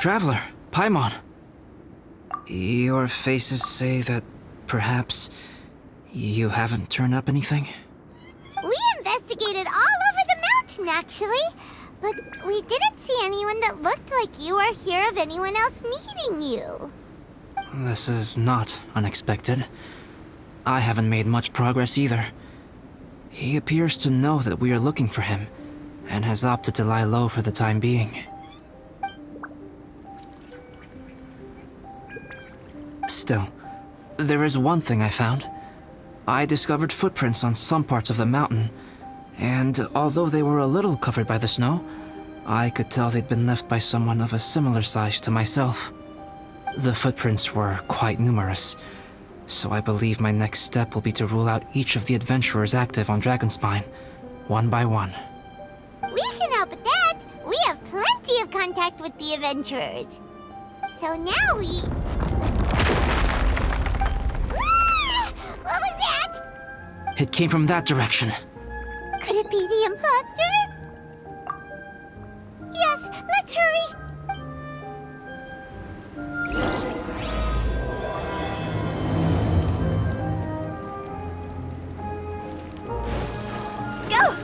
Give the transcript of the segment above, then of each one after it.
Traveler, Paimon. Your faces say that perhaps you haven't turned up anything? We investigated all over the mountain, actually. But we didn't see anyone that looked like you or hear of anyone else meeting you. This is not unexpected. I haven't made much progress either. He appears to know that we are looking for him, and has opted to lie low for the time being. Still, there is one thing I found. I discovered footprints on some parts of the mountain, and although they were a little covered by the snow, I could tell they'd been left by someone of a similar size to myself. The footprints were quite numerous, so I believe my next step will be to rule out each of the adventurers active on Dragonspine, one by one. We can help with that. We have plenty of contact with the adventurers. So now we... Ah! What was that? It came from that direction. Could it be the imposter? Yes, let's hurry. Go!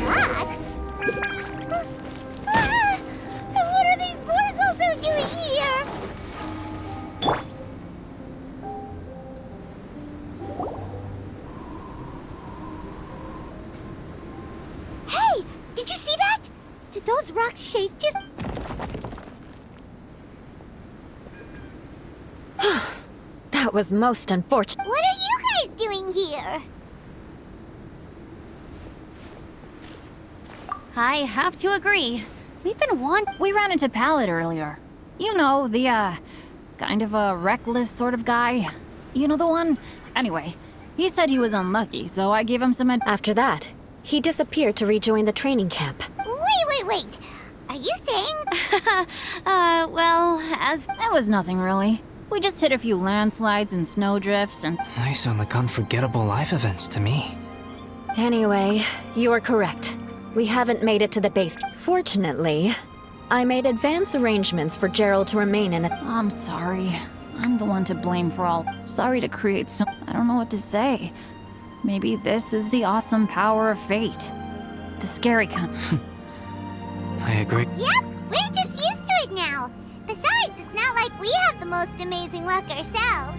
Rocks? Ah! What are these boars also doing here? Hey! Did you see that? Did those rocks shake just... That was most unfortunate. What are you guys doing here? I have to agree. We ran into Pallet earlier. You know, the, kind of a reckless sort of guy. You know the one? Anyway, he said he was unlucky, so I gave him some After that, he disappeared to rejoin the training camp. Wait. Are you saying... well, It was nothing really. We just hit a few landslides and snowdrifts and... They sound like unforgettable life events to me. Anyway, you are correct. We haven't made it to the base. Fortunately, I made advance arrangements for Gerald to remain in it. I'm sorry. I'm the one to blame for all. Sorry to create so... I don't know what to say. Maybe this is the awesome power of fate. The scary kind. I agree. Yep, we're just used to it now. Besides, it's not like we have the most amazing luck ourselves.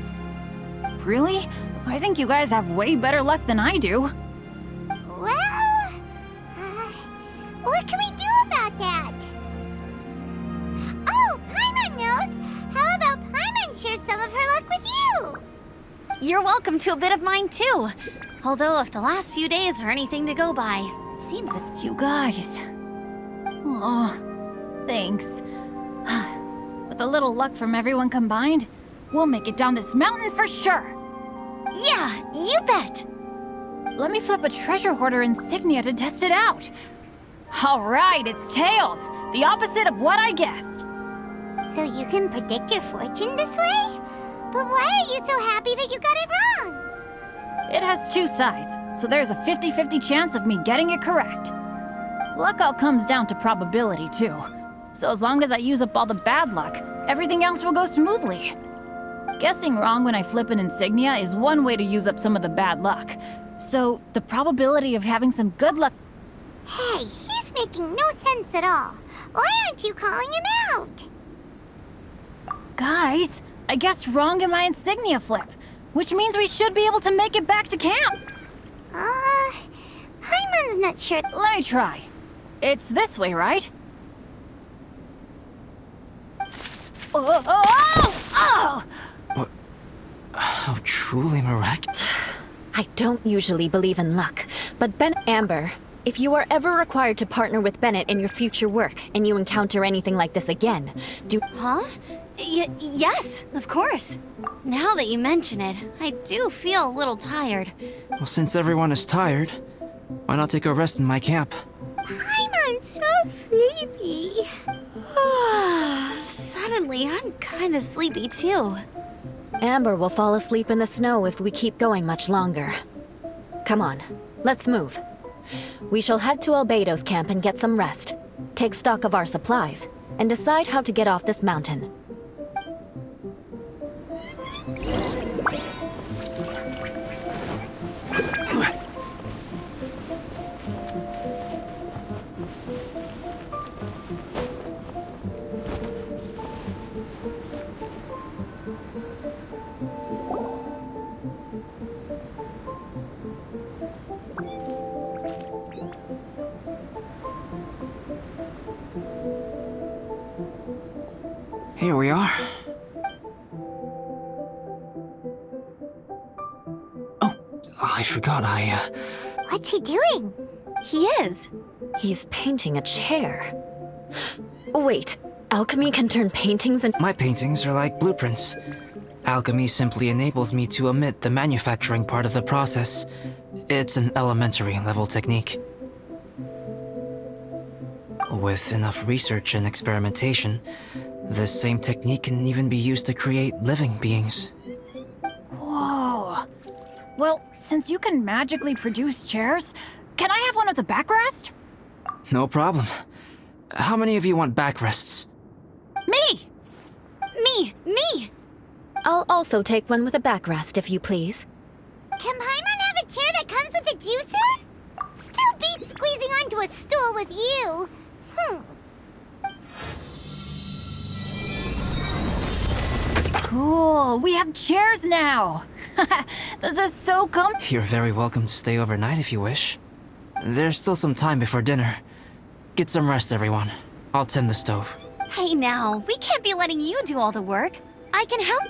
Really? I think you guys have way better luck than I do. Well, what can we do about that? Oh, Paimon knows! How about Paimon share some of her luck with you? You're welcome to a bit of mine too. Although if the last few days are anything to go by, it seems that you guys... Oh, thanks. With a little luck from everyone combined, we'll make it down this mountain for sure. Yeah, you bet! Let me flip a treasure hoarder insignia to test it out. All right, it's tails. The opposite of what I guessed. So you can predict your fortune this way? But why are you so happy that you got it wrong? It has two sides, so there's a 50-50 chance of me getting it correct. Luck all comes down to probability, too. So as long as I use up all the bad luck, everything else will go smoothly. Guessing wrong when I flip an insignia is one way to use up some of the bad luck. So the probability of having some good luck... Hey, he's making no sense at all. Why aren't you calling him out? Guys, I guessed wrong in my insignia flip, which means we should be able to make it back to camp. Paimon's not sure. Let me try. It's this way, right? Oh! What? How truly miraculous. I don't usually believe in luck, but Amber, if you are ever required to partner with Bennett in your future work and you encounter anything like this again, Huh? Yes, of course. Now that you mention it, I do feel a little tired. Well, since everyone is tired, why not take a rest in my camp? Paimon's so sleepy. Suddenly, I'm kind of sleepy too. Amber will fall asleep in the snow if we keep going much longer. Come on, let's move. We shall head to Albedo's camp and get some rest. Take stock of our supplies, and decide how to get off this mountain. Here we are. Oh, I forgot What's he doing? He is. He's painting a chair. Wait, alchemy can turn paintings into— My paintings are like blueprints. Alchemy simply enables me to omit the manufacturing part of the process. It's an elementary level technique. With enough research and experimentation, this same technique can even be used to create living beings. Whoa. Well, since you can magically produce chairs, can I have one with a backrest? No problem. How many of you want backrests? Me! Me! I'll also take one with a backrest, if you please. Can Paimon have a chair that comes with a juicer? Still beats squeezing onto a stool with you. Cool, we have chairs now! This is so You're very welcome to stay overnight if you wish. There's still some time before dinner. Get some rest, everyone. I'll tend the stove. Hey now, we can't be letting you do all the work. I can help.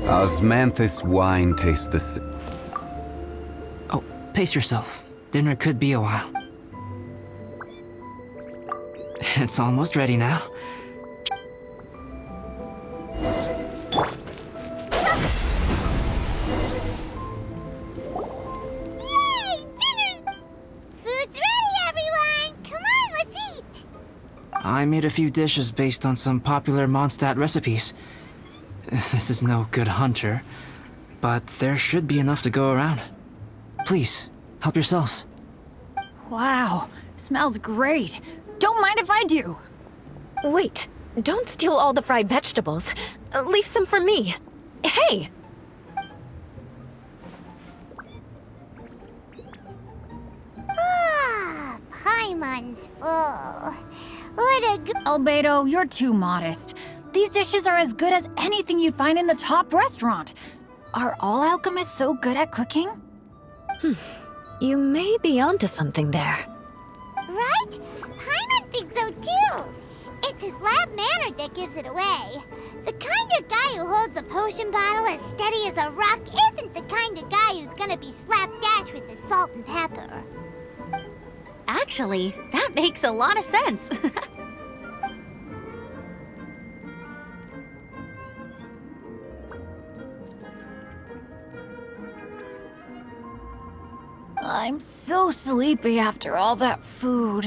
Osmanthus wine tastes the same. Oh, pace yourself. Dinner could be a while. It's almost ready now. Yay! Dinner's... Food's ready, everyone! Come on, let's eat! I made a few dishes based on some popular Mondstadt recipes. This is no good hunter, but there should be enough to go around. Please, help yourselves. Wow, smells great. Don't mind if I do. Wait, don't steal all the fried vegetables. Leave some for me. Hey! Ah, Paimon's full. What a good... Albedo, you're too modest. These dishes are as good as anything you'd find in a top restaurant. Are all alchemists so good at cooking? You may be onto something there. Right? Paimon thinks so too. It's his lab manner that gives it away. The kind of guy who holds a potion bottle as steady as a rock isn't the kind of guy who's gonna be slapdash with his salt and pepper. Actually, that makes a lot of sense. I'm so sleepy after all that food.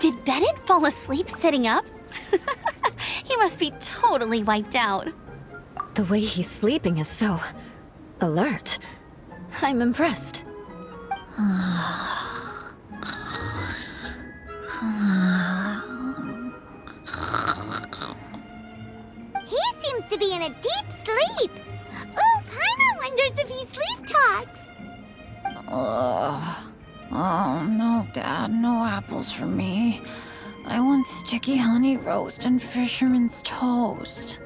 Did Bennett fall asleep sitting up? He must be totally wiped out. The way he's sleeping is so alert. I'm impressed. He seems to be in a deep sleep. Ooh, Paimon wonders if he sleep talks. Oh, no, Dad, no apples for me. I want sticky honey roast and fisherman's toast.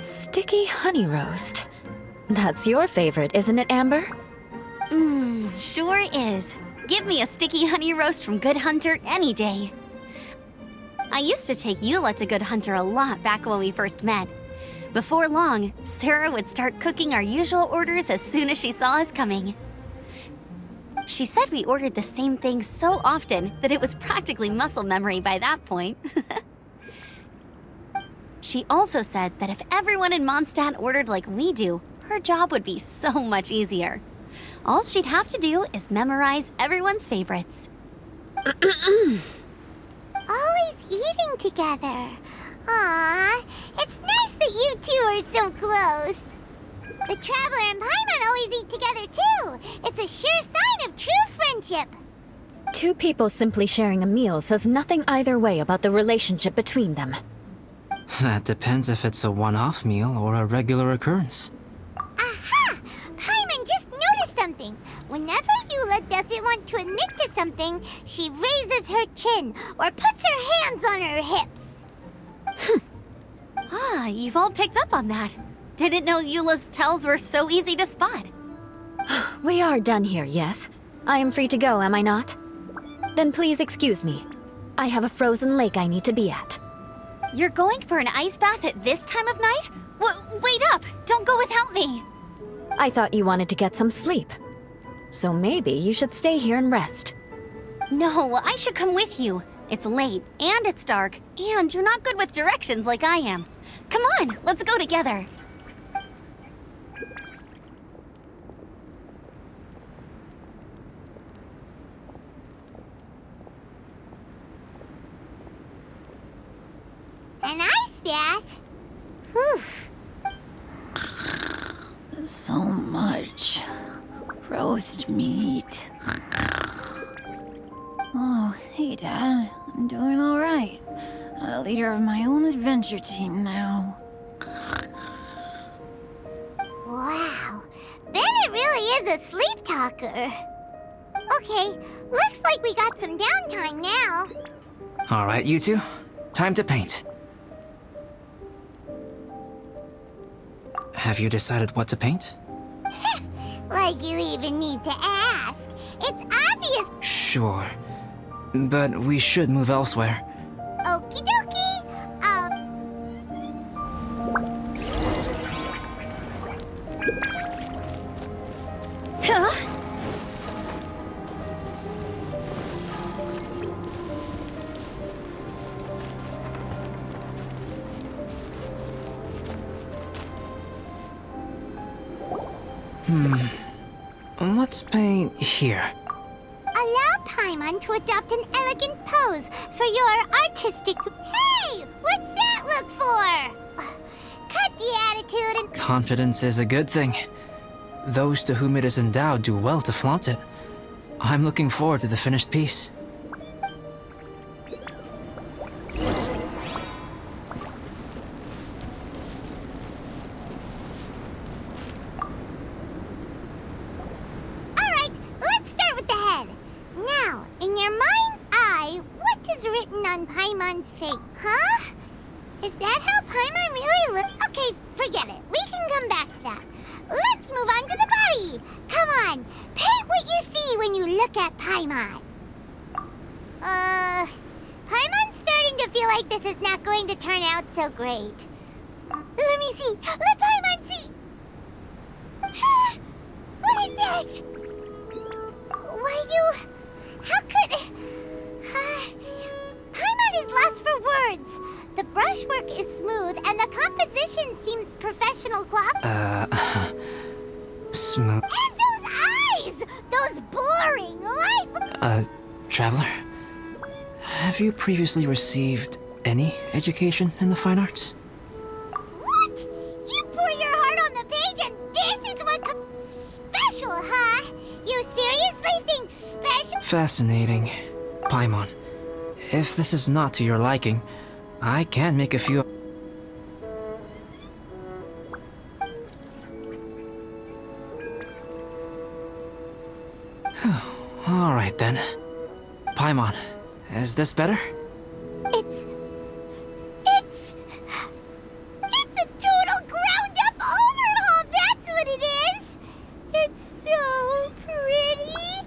Sticky honey roast. That's your favorite, isn't it, Amber? Sure is. Give me a sticky honey roast from Good Hunter any day. I used to take Eula to Good Hunter a lot back when we first met. Before long, Sarah would start cooking our usual orders as soon as she saw us coming. She said we ordered the same thing so often that it was practically muscle memory by that point. She also said that if everyone in Mondstadt ordered like we do, her job would be so much easier. All she'd have to do is memorize everyone's favorites. Always eating together. Aww, it's nice that you two are so close. The Traveler and Paimon always eat together too. It's a sure sign of true friendship. Two people simply sharing a meal says nothing either way about the relationship between them. That depends if it's a one-off meal or a regular occurrence. Aha! Paimon just noticed something. Whenever Eula doesn't want to admit to something, she raises her chin or puts her hands on her hips. Ah, you've all picked up on that. Didn't know Eula's tells were so easy to spot. We are done here, yes? I am free to go, am I not? Then please excuse me. I have a frozen lake I need to be at. You're going for an ice bath at this time of night? Wait up! Don't go without me! I thought you wanted to get some sleep. So maybe you should stay here and rest. No, I should come with you. It's late, and it's dark, and you're not good with directions like I am. Come on, let's go together. An ice bath? Whew. So much roast meat. Oh, hey, Dad. I'm doing all right. I'm the leader of my own adventure team now. Wow, Bennett really is a sleep talker. Okay, looks like we got some downtime now. All right, you two. Time to paint. Have you decided what to paint? Like you even need to ask. It's obvious. Sure. But we should move elsewhere. Okie dokie. Huh? Let's paint here. Allow Paimon to adopt an elegant pose for your artistic... Hey! What's that look for? Cut the attitude and... Confidence is a good thing. Those to whom it is endowed do well to flaunt it. I'm looking forward to the finished piece. Alright, let's start with the head. Now, in your mind's eye, what is written on Paimon's face? Huh? Is that how Paimon really looks? Okay, forget it. We can come back to that. Let's move on to the body. Come on, paint what you see when you look at Paimon. Paimon's starting to feel like this is not going to turn out so great. Let me see. Let Paimon see. What is that? Why you... How could... Paimon is lost for words. The brushwork is smooth and the composition seems professional quality. Smooth. And those eyes! Those boring, lifeless... Traveler? Have you previously received any education in the fine arts? What? You pour your heart on the page and this is what... Special, huh? You seriously think special? Fascinating. Paimon, if this is not to your liking, I can make a few... All right then. Paimon, is this better? It's a total ground-up overhaul, that's what it is! It's so pretty!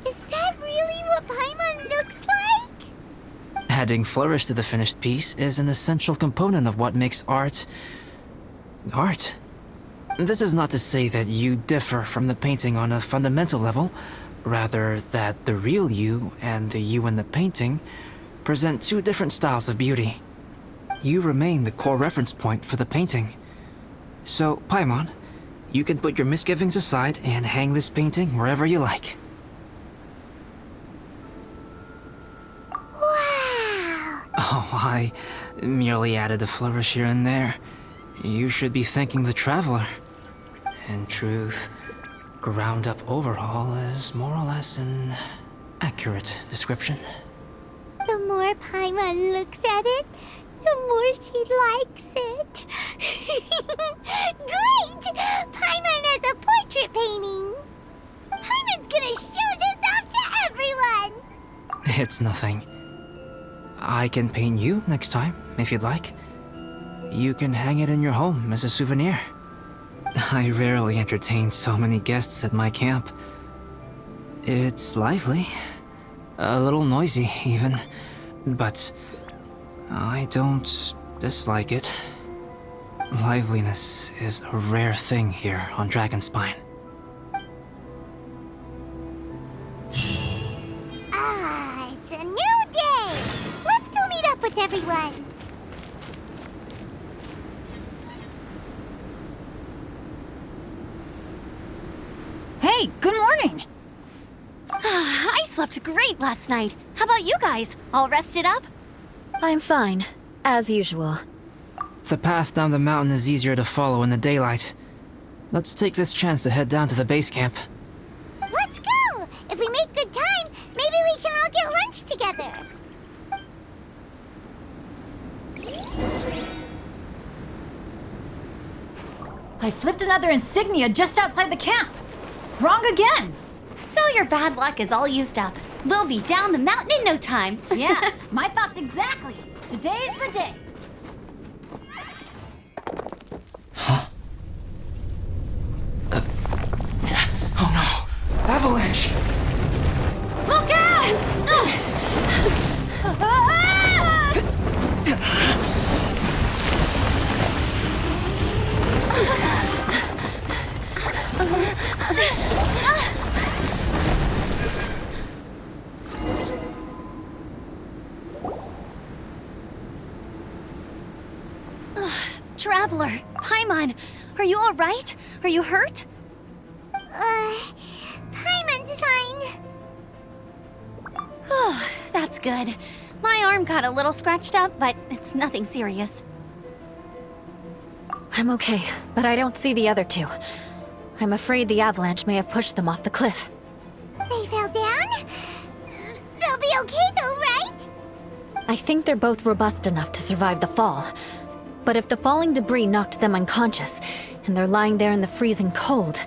Is that really what Paimon looks like? Adding flourish to the finished piece is an essential component of what makes art... art. This is not to say that you differ from the painting on a fundamental level, Rather, that the real you and the you in the painting present two different styles of beauty. You remain the core reference point for the painting. So, Paimon, you can put your misgivings aside and hang this painting wherever you like. Wow! Oh, I merely added a flourish here and there. You should be thanking the traveler. In truth, ground up overhaul is more or less an accurate description. The more Paimon looks at it, the more she likes it. Great! Paimon has a portrait painting! Paimon's gonna show this off to everyone! It's nothing. I can paint you next time, if you'd like. You can hang it in your home as a souvenir. I rarely entertain so many guests at my camp. It's lively. A little noisy, even. But I don't dislike it. Liveliness is a rare thing here on Dragonspine. Ah, it's a new day! Let's go meet up with everyone! Hey, good morning! I slept great last night. How about you guys? All rested up? I'm fine, as usual. The path down the mountain is easier to follow in the daylight. Let's take this chance to head down to the base camp. Let's go! If we make good time, maybe we can all get lunch together! I flipped another insignia just outside the camp. Wrong again! So your bad luck is all used up. We'll be down the mountain in no time. Yeah, my thoughts exactly. Today's the day. Oh no! Avalanche! Look out! Traveler, Paimon, are you all right? Are you hurt? Paimon's fine. Oh, that's good. My arm got a little scratched up, but it's nothing serious. I'm okay, but I don't see the other two. I'm afraid the avalanche may have pushed them off the cliff. They fell down? They'll be okay though, right? I think they're both robust enough to survive the fall. But if the falling debris knocked them unconscious, and they're lying there in the freezing cold,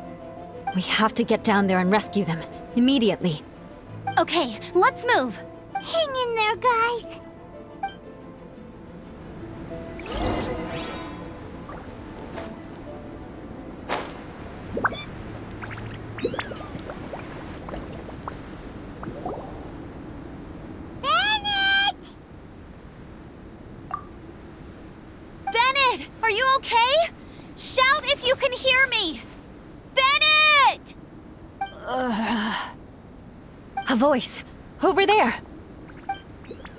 we have to get down there and rescue them, immediately. Okay, let's move. Hang in there, guys. Bennett! Bennett, are you okay? Shout if you can hear me! Bennett! A voice! Over there!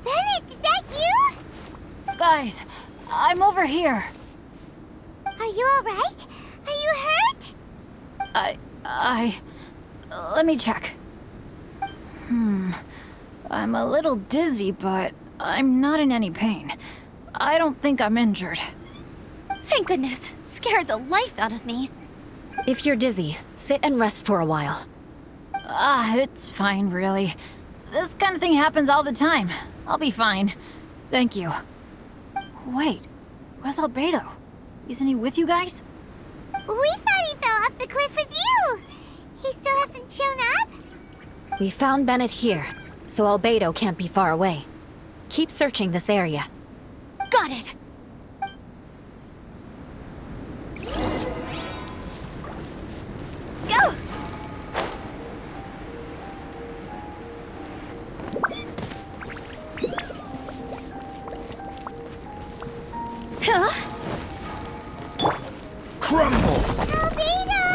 Bennett, is that you? Guys, I'm over here. Are you alright? Are you hurt? Let me check. I'm a little dizzy, but I'm not in any pain. I don't think I'm injured. Thank goodness. Scared the life out of me. If you're dizzy, sit and rest for a while. It's fine, really. This kind of thing happens all the time. I'll be fine. Thank you. Wait, where's Albedo? Isn't he with you guys? We thought he fell off the cliff with you. He still hasn't shown up? We found Bennett here, so Albedo can't be far away. Keep searching this area. Got it. Go! Huh? Crumble! Albedo!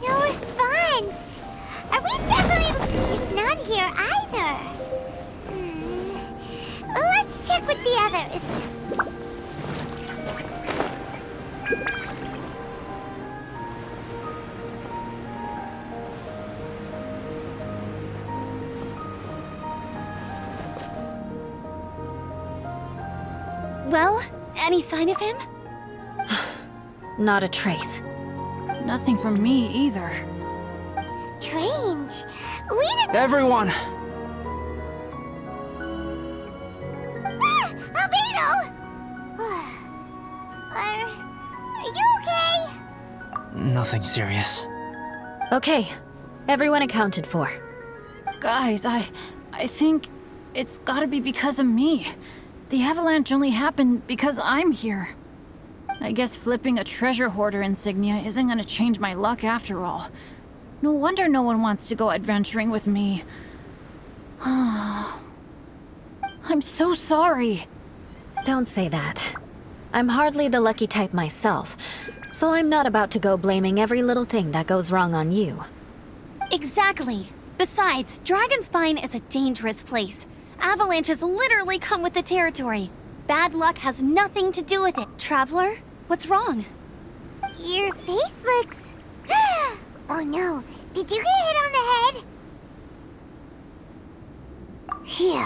Now we're Well, any sign of him? Not a trace. Nothing from me either. Strange. We didn't. Everyone! Ah! Albedo! Are you okay? Nothing serious. Okay, everyone accounted for. Guys, I think it's gotta be because of me. The avalanche only happened because I'm here. I guess flipping a treasure hoarder insignia isn't gonna change my luck after all. No wonder no one wants to go adventuring with me. I'm so sorry. Don't say that. I'm hardly the lucky type myself, so I'm not about to go blaming every little thing that goes wrong on you. Exactly. Besides, Dragonspine is a dangerous place. Avalanches literally come with the territory. Bad luck has nothing to do with it. Traveler, what's wrong? Your face looks... Oh no, did you get hit on the head? Phew.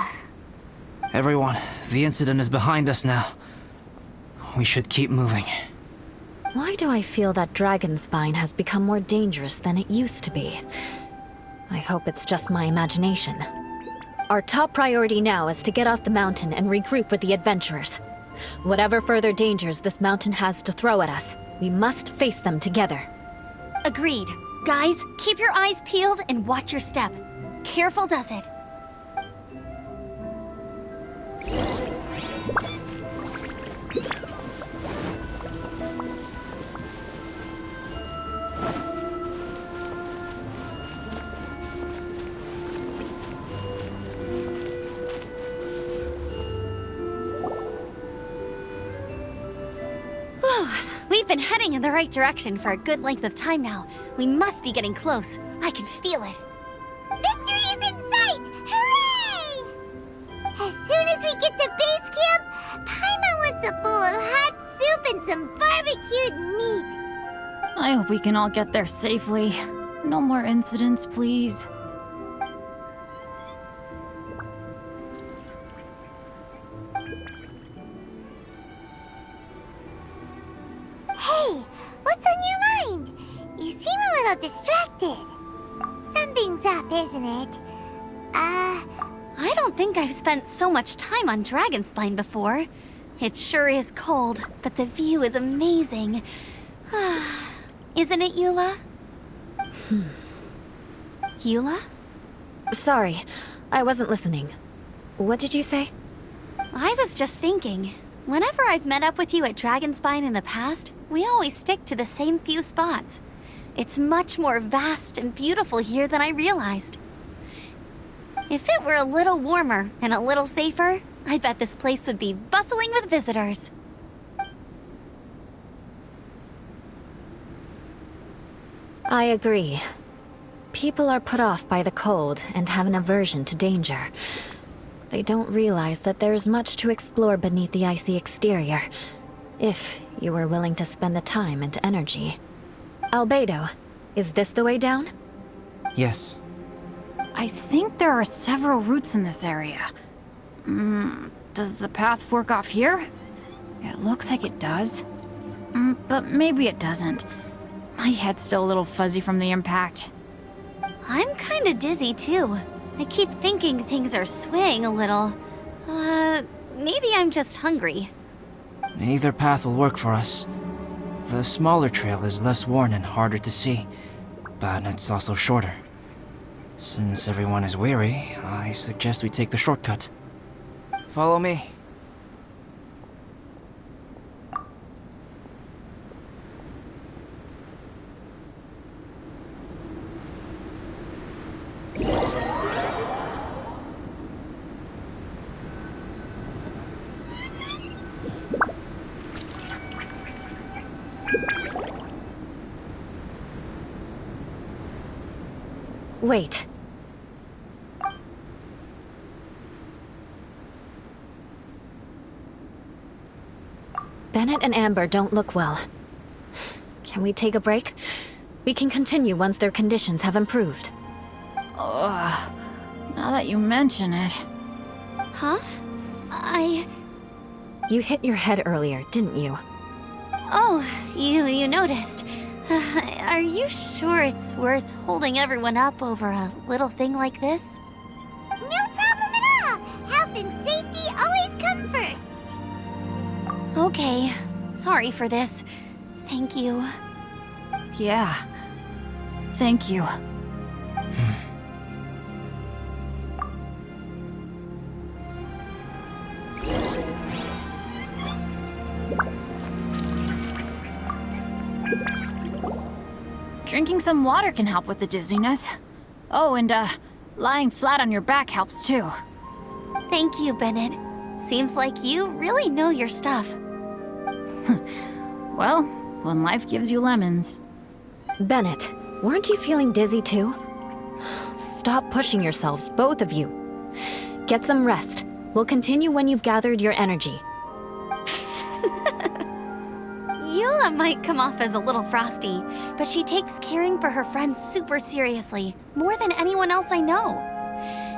Everyone, the incident is behind us now. We should keep moving. Why do I feel that Dragonspine has become more dangerous than it used to be? I hope it's just my imagination. Our top priority now is to get off the mountain and regroup with the adventurers. Whatever further dangers this mountain has to throw at us, we must face them together. Agreed. Guys, keep your eyes peeled and watch your step. Careful does it. We've been heading in the right direction for a good length of time now. We must be getting close. I can feel it. Victory is in sight! Hooray! As soon as we get to base camp, Paimon wants a bowl of hot soup and some barbecued meat. I hope we can all get there safely. No more incidents, please. Hey, what's on your mind? You seem a little distracted. Something's up, isn't it? I don't think I've spent so much time on Dragonspine before. It sure is cold, but the view is amazing. Isn't it, Eula? Eula? Sorry, I wasn't listening. What did you say? I was just thinking. Whenever I've met up with you at Dragonspine in the past, we always stick to the same few spots. It's much more vast and beautiful here than I realized. If it were a little warmer and a little safer, I bet this place would be bustling with visitors. I agree. People are put off by the cold and have an aversion to danger. They don't realize that there is much to explore beneath the icy exterior, if you were willing to spend the time and energy. Albedo, is this the way down? Yes. I think there are several routes in this area. Does the path fork off here? It looks like it does. But maybe it doesn't. My head's still a little fuzzy from the impact. I'm kinda dizzy too. I keep thinking things are swaying a little. Maybe I'm just hungry. Either path will work for us. The smaller trail is less worn and harder to see, but it's also shorter. Since everyone is weary, I suggest we take the shortcut. Follow me. Wait. Bennett and Amber don't look well. Can we take a break? We can continue once their conditions have improved. Ugh. Now that you mention it. Huh? You hit your head earlier, didn't you? Oh, you noticed. Are you sure it's worth holding everyone up over a little thing like this? No problem at all. Health and safety always come first. Okay. Sorry for this. Thank you. Yeah. Thank you. Drinking some water can help with the dizziness. Oh, and lying flat on your back helps too. Thank you, Bennett. Seems like you really know your stuff. Well, when life gives you lemons. Bennett, weren't you feeling dizzy too? Stop pushing yourselves, both of you. Get some rest. We'll continue when you've gathered your energy. Eula might come off as a little frosty, but she takes caring for her friends super seriously, more than anyone else I know.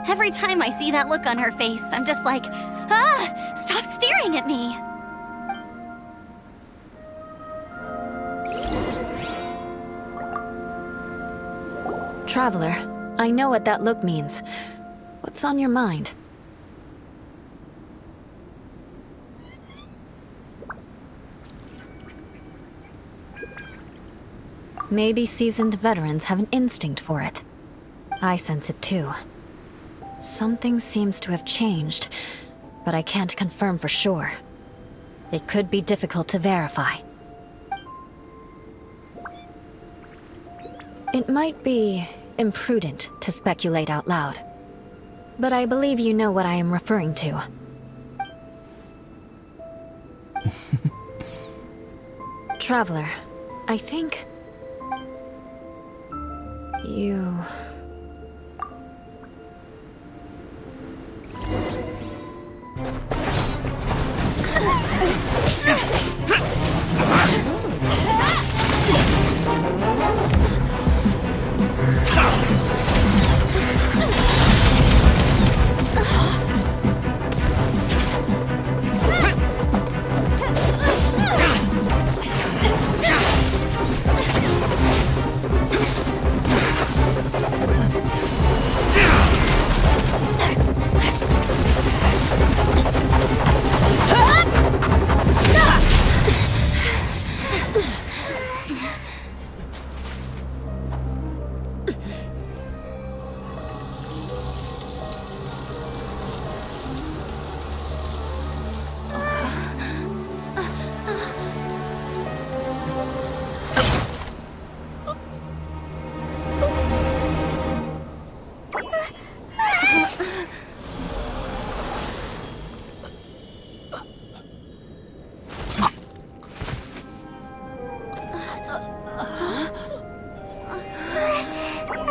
Every time I see that look on her face, I'm just like, ah, stop staring at me. Traveler, I know what that look means. What's on your mind? Maybe seasoned veterans have an instinct for it. I sense it too. Something seems to have changed, but I can't confirm for sure. It could be difficult to verify. It might be imprudent to speculate out loud, but I believe you know what I am referring to. Traveler, I think... you...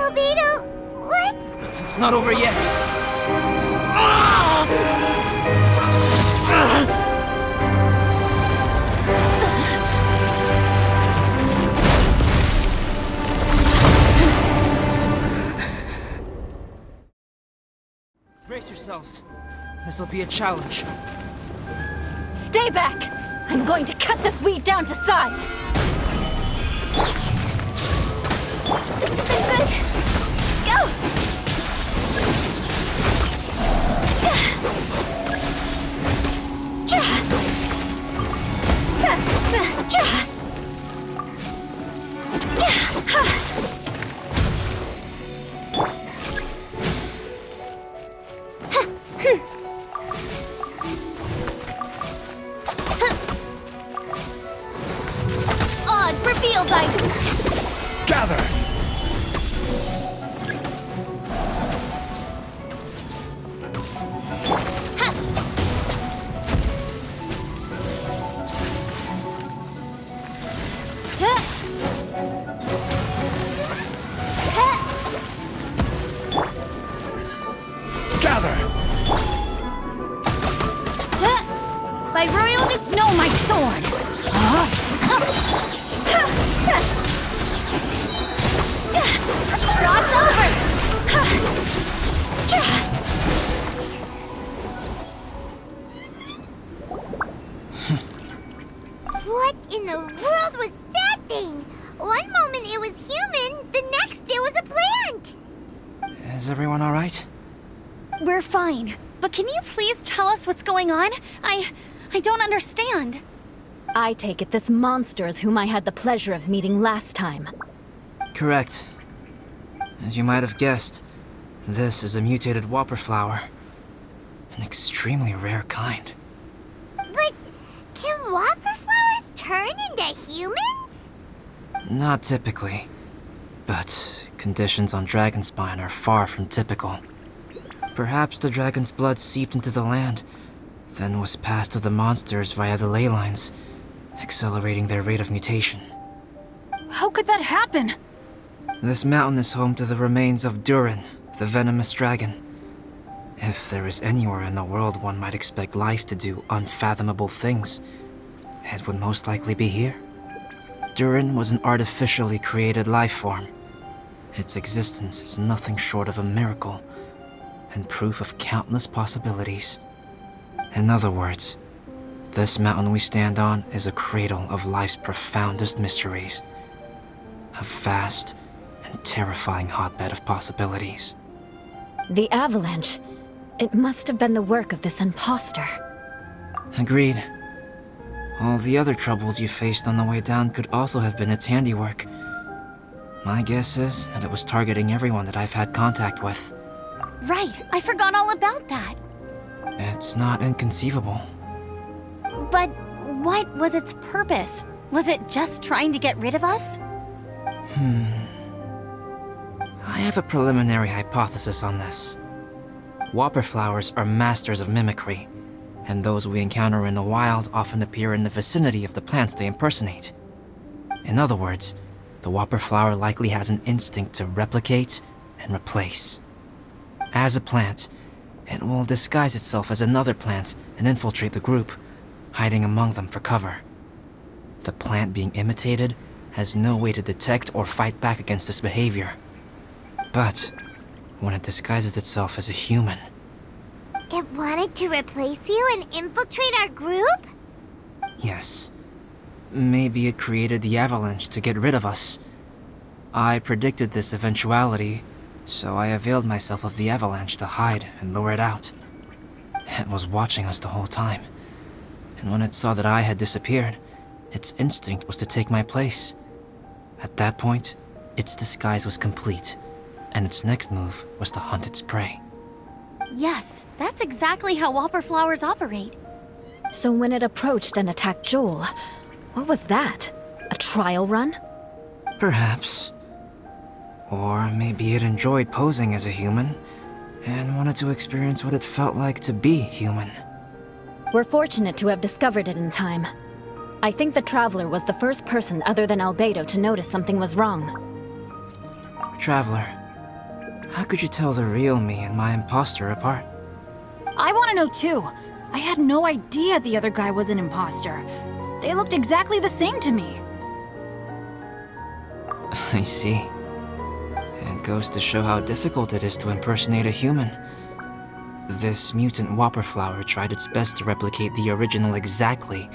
Albedo, what's... It's not over yet. Brace yourselves. This'll be a challenge. Stay back! I'm going to cut this weed down to size! Odds revealed by... Gather! Gather! By royal no, my sword! Is everyone alright? We're fine. But can you please tell us what's going on? I don't understand. I take it this monster is whom I had the pleasure of meeting last time. Correct. As you might have guessed, this is a mutated whopper flower. An extremely rare kind. But can whopper flowers turn into humans? Not typically, but conditions on Dragonspine are far from typical. Perhaps the dragon's blood seeped into the land, then was passed to the monsters via the ley lines, accelerating their rate of mutation. How could that happen? This mountain is home to the remains of Durin, the venomous dragon. If there is anywhere in the world one might expect life to do unfathomable things, it would most likely be here. Durin was an artificially created life form. Its existence is nothing short of a miracle, and proof of countless possibilities. In other words, this mountain we stand on is a cradle of life's profoundest mysteries. A vast and terrifying hotbed of possibilities. The avalanche. It must have been the work of this imposter. Agreed. All the other troubles you faced on the way down could also have been its handiwork. My guess is that it was targeting everyone that I've had contact with. Right, I forgot all about that. It's not inconceivable. But what was its purpose? Was it just trying to get rid of us? I have a preliminary hypothesis on this. Whopper flowers are masters of mimicry, and those we encounter in the wild often appear in the vicinity of the plants they impersonate. In other words, the whopper flower likely has an instinct to replicate and replace. As a plant, it will disguise itself as another plant and infiltrate the group, hiding among them for cover. The plant being imitated has no way to detect or fight back against this behavior. But when it disguises itself as a human, It wanted to replace you and infiltrate our group? yes, maybe it created the avalanche to get rid of us. I predicted this eventuality, so I availed myself of the avalanche to hide and lure it out. It was watching us the whole time, and when it saw that I had disappeared, its instinct was to take my place. At that point, its disguise was complete, and its next move was to hunt its prey. Yes, that's exactly how whopper flowers operate. So when it approached and attacked Joel, what was that? A trial run? Perhaps. Or maybe it enjoyed posing as a human, and wanted to experience what it felt like to be human. We're fortunate to have discovered it in time. I think the Traveler was the first person other than Albedo to notice something was wrong. Traveler, how could you tell the real me and my imposter apart? I want to know too. I had no idea the other guy was an imposter. They looked exactly the same to me. I see. It goes to show how difficult it is to impersonate a human. This mutant whopper flower tried its best to replicate the original exactly,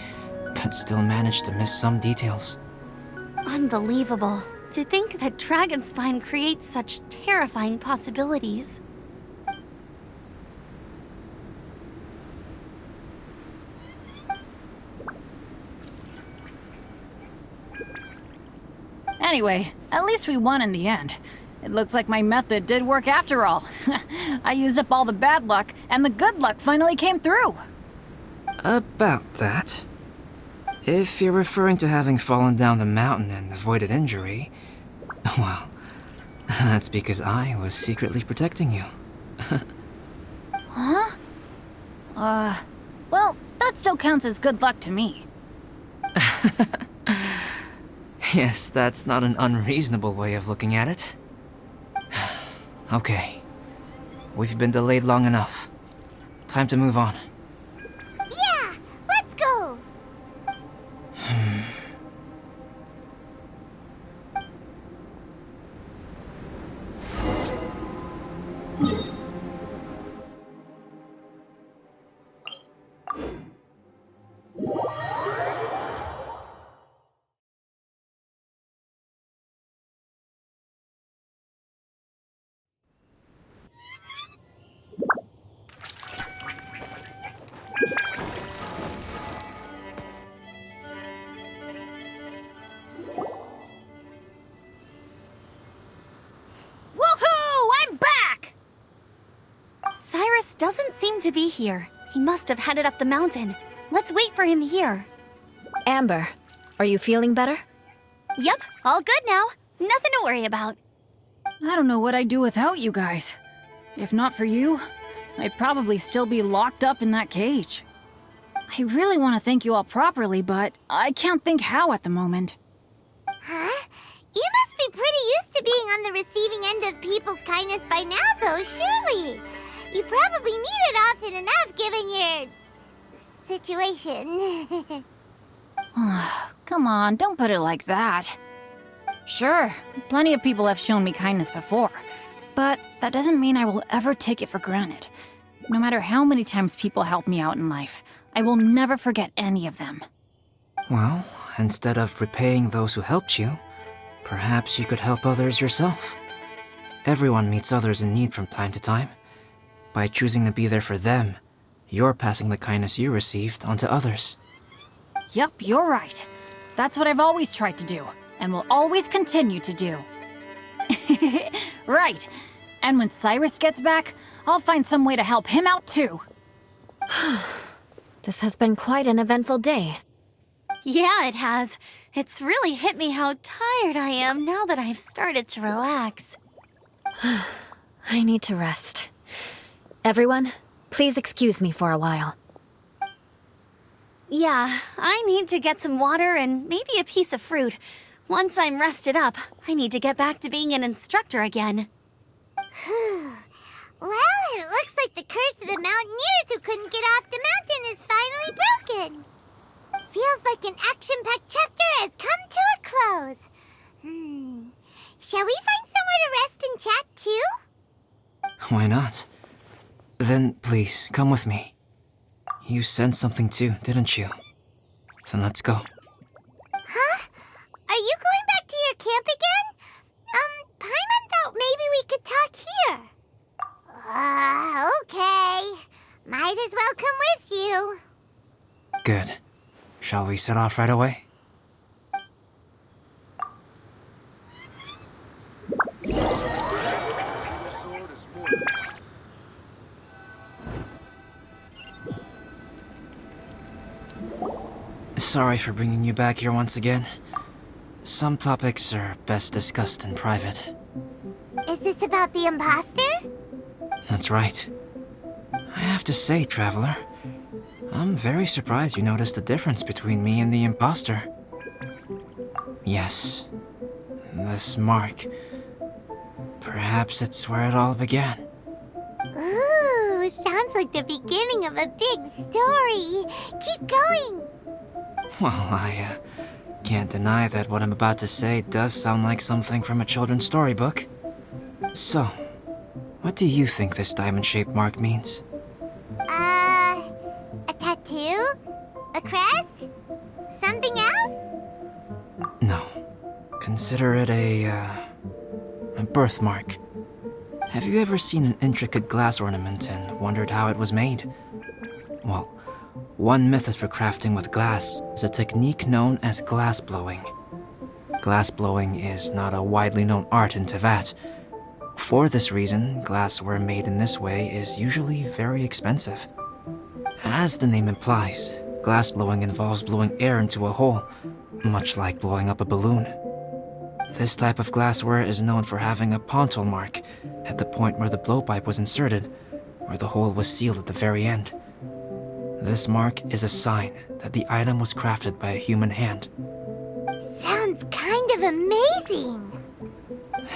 but still managed to miss some details. Unbelievable. To think that Dragonspine creates such terrifying possibilities. Anyway, at least we won in the end. It looks like my method did work after all. I used up all the bad luck, and the good luck finally came through. About that. If you're referring to having fallen down the mountain and avoided injury, well, that's because I was secretly protecting you. Huh? Well, that still counts as good luck to me. Yes, that's not an unreasonable way of looking at it. Okay. We've been delayed long enough. Time to move on. Yeah, let's go! Cyrus doesn't seem to be here. He must have headed up the mountain. Let's wait for him here. Amber, are you feeling better? Yep, all good now. Nothing to worry about. I don't know what I'd do without you guys. If not for you, I'd probably still be locked up in that cage. I really want to thank you all properly, but I can't think how at the moment. Huh? You must be pretty used to being on the receiving end of people's kindness by now, though, surely. You probably need it often enough, given your situation. Come on, don't put it like that. Sure, plenty of people have shown me kindness before, but that doesn't mean I will ever take it for granted. No matter how many times people help me out in life, I will never forget any of them. Well, instead of repaying those who helped you, perhaps you could help others yourself. Everyone meets others in need from time to time. By choosing to be there for them, you're passing the kindness you received onto others. Yup, you're right. That's what I've always tried to do, and will always continue to do. Right. And when Cyrus gets back, I'll find some way to help him out too. This has been quite an eventful day. Yeah, it has. It's really hit me how tired I am now that I've started to relax. I need to rest. Everyone, please excuse me for a while. Yeah, I need to get some water and maybe a piece of fruit. Once I'm rested up, I need to get back to being an instructor again. Well, it looks like the curse of the mountaineers who couldn't get off the mountain is finally broken. Feels like an action-packed chapter has come to a close. Shall we find somewhere to rest and chat too? Why not? Then please, come with me. You sensed something too, didn't you? Then let's go. Huh? Are you going back to your camp again? Paimon thought maybe we could talk here. Okay. Might as well come with you. Good. Shall we set off right away? Sorry for bringing you back here once again. Some topics are best discussed in private. Is this about the imposter? That's right. I have to say, Traveler, I'm very surprised you noticed the difference between me and the imposter. Yes, this mark. Perhaps it's where it all began. Ooh, sounds like the beginning of a big story. Keep going. Well, I can't deny that what I'm about to say does sound like something from a children's storybook. So, what do you think this diamond-shaped mark means? A tattoo? A crest? Something else? No. Consider it a birthmark. Have you ever seen an intricate glass ornament and wondered how it was made? Well, one method for crafting with glass is a technique known as glass blowing. Glass blowing is not a widely known art in Teyvat. For this reason, glassware made in this way is usually very expensive. As the name implies, glass blowing involves blowing air into a hole, much like blowing up a balloon. This type of glassware is known for having a pontil mark at the point where the blowpipe was inserted, where the hole was sealed at the very end. This mark is a sign that the item was crafted by a human hand. Sounds kind of amazing.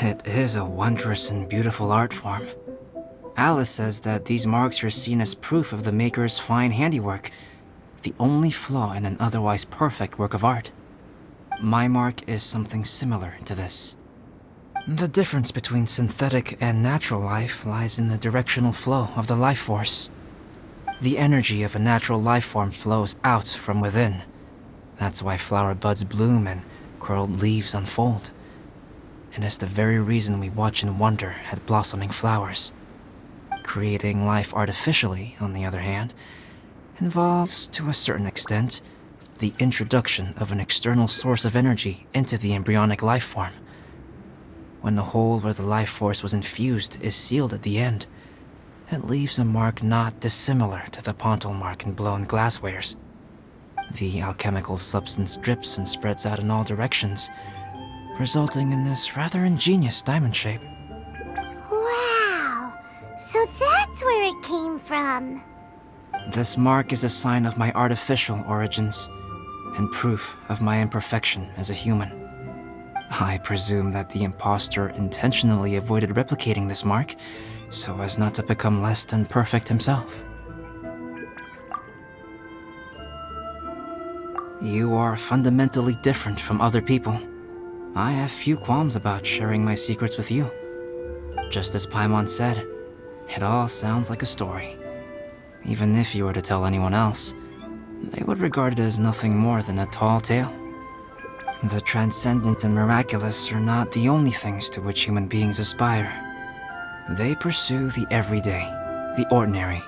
It is a wondrous and beautiful art form. Alice says that these marks are seen as proof of the maker's fine handiwork, the only flaw in an otherwise perfect work of art. My mark is something similar to this. The difference between synthetic and natural life lies in the directional flow of the life force. The energy of a natural life form flows out from within. That's why flower buds bloom and curled leaves unfold. And it's the very reason we watch and wonder at blossoming flowers. Creating life artificially, on the other hand, involves, to a certain extent, the introduction of an external source of energy into the embryonic life form. When the hole where the life force was infused is sealed at the end, it leaves a mark not dissimilar to the pontal mark in blown glasswares. The alchemical substance drips and spreads out in all directions, resulting in this rather ingenious diamond shape. Wow! So that's where it came from. This mark is a sign of my artificial origins, and proof of my imperfection as a human. I presume that the impostor intentionally avoided replicating this mark, so as not to become less than perfect himself. You are fundamentally different from other people. I have few qualms about sharing my secrets with you. Just as Paimon said, it all sounds like a story. Even if you were to tell anyone else, they would regard it as nothing more than a tall tale. The transcendent and miraculous are not the only things to which human beings aspire. They pursue the everyday, the ordinary,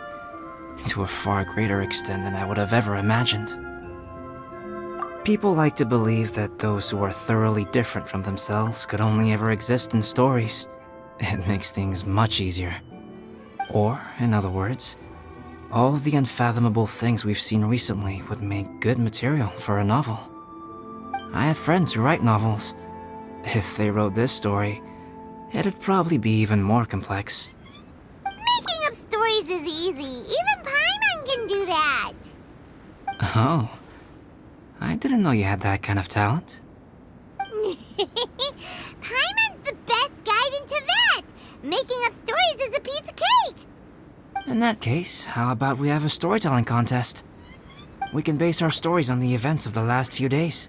to a far greater extent than I would have ever imagined. People like to believe that those who are thoroughly different from themselves could only ever exist in stories. It makes things much easier. Or, in other words, all the unfathomable things we've seen recently would make good material for a novel. I have friends who write novels. If they wrote this story, it'd probably be even more complex. Making up stories is easy. Even Paimon can do that. Oh, I didn't know you had that kind of talent. Paimon's the best guide into that. Making up stories is a piece of cake. In that case, how about we have a storytelling contest? We can base our stories on the events of the last few days.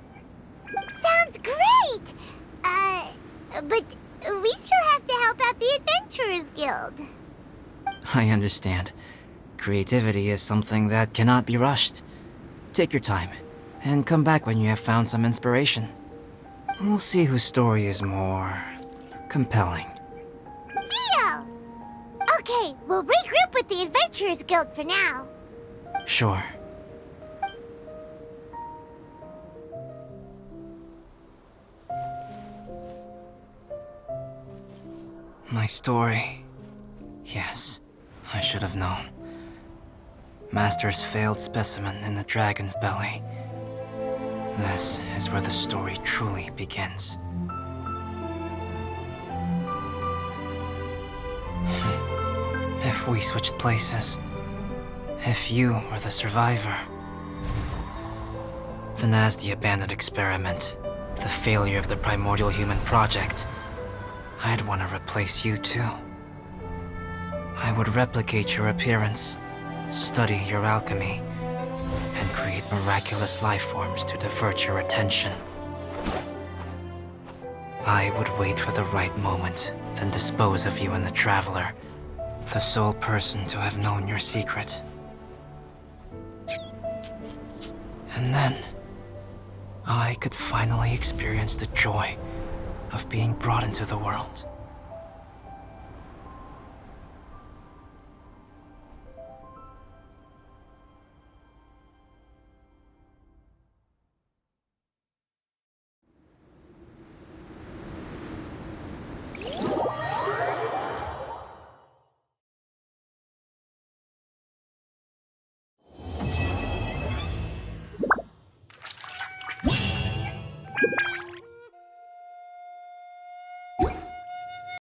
Sounds great! But we still have to help out the Adventurers Guild. I understand. Creativity is something that cannot be rushed. Take your time, and come back when you have found some inspiration. We'll see whose story is more compelling. Deal! Okay, we'll regroup with the Adventurers Guild for now. Sure. My story. Yes, I should have known. Master's failed specimen in the dragon's belly. This is where the story truly begins. If we switched places, if you were the survivor, then as the abandoned experiment, the failure of the primordial human project, I'd want to replace you too. I would replicate your appearance, study your alchemy, and create miraculous life forms to divert your attention. I would wait for the right moment, then dispose of you and the Traveler, the sole person to have known your secret. And then, I could finally experience the joy of being brought into the world.